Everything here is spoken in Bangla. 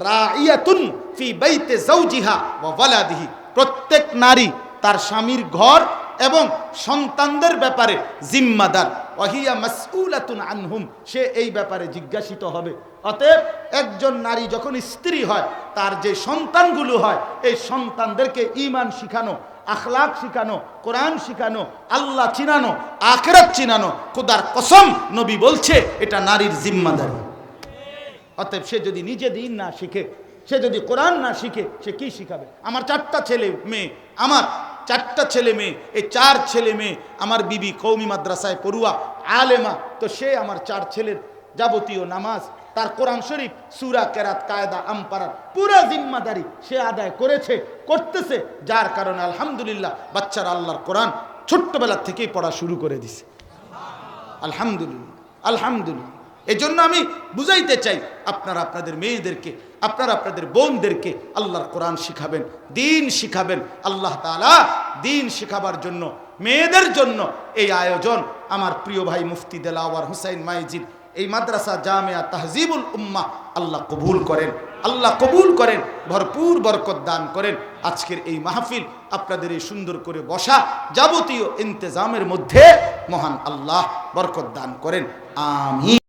রাইয়াতুন ফি বাইতি যাওজিহা ওয়া ওয়ালাদিহি, প্রত্যেক নারী তার স্বামীর ঘর এবং সন্তানদের ব্যাপারে জিম্মাদার। ওয়াহিয়া মাসউলাতুন আনহুম, সে এই ব্যাপারে জিজ্ঞাসিত হবে। অতএব একজন নারী যখন স্ত্রী হয়, তার যে সন্তানগুলো হয়, এই সন্তানদেরকে ঈমান শিখানো, আখলাক শিখানো, কোরআন শিখানো, আল্লাহ চিনানো, আখিরাত চিনানো, খোদার কসম নবী বলছে এটা নারীর জিম্মাদারি। অতএব সে যদি নিজে দিন না শিখে, সে যদি কোরআন না শিখে, সে কি শিখাবে? আমার 4টা ছেলে মেয়ে, আমার 4টা ছেলে মেয়ে, এই 4 ছেলে মেয়ে আমার বিবি কওমি মাদ্রাসায় পড়ুয়া আলেমা, তো সে আমার 4 ছেলের যাবতীয় নামাজ, তার কোরআন শরীফ, সূরা, কেরাত, কায়দা, আমপারার পুরো জিম্মাদারি সে আদায় করেছে, করতেছে, যার কারণে আলহামদুলিল্লাহ বাচ্চারা আল্লাহর কোরআন ছোট্টবেলা থেকেই পড়া শুরু করে দিছে। আলহামদুলিল্লাহ, আলহামদুলিল্লাহ। এই জন্য আমি বুঝাইতে চাই, আপনারা আপনাদের মেয়েদেরকে, আপনারা আপনাদের বোনদেরকে আল্লাহর কোরআন শিখাবেন, দিন শিখাবেন। আল্লাহ তাআলা দিন শিখাবার জন্য মেয়েদের জন্য এই আয়োজন। আমার প্রিয় ভাই মুফতি দেলাওয়ার হুসাইন মাইজিদ এই মাদ্রাসা জামিয়া তাহজিবুল উম্মাহ আল্লাহ কবুল করেন, আল্লাহ কবুল করেন, ভরপুর বরকত দান করেন। আজকের এই মাহফিল, আপনাদের এই সুন্দর করে বসা যাবতীয় ইন্তেজামের মধ্যে মহান আল্লাহ বরকত দান করেন। আমিন।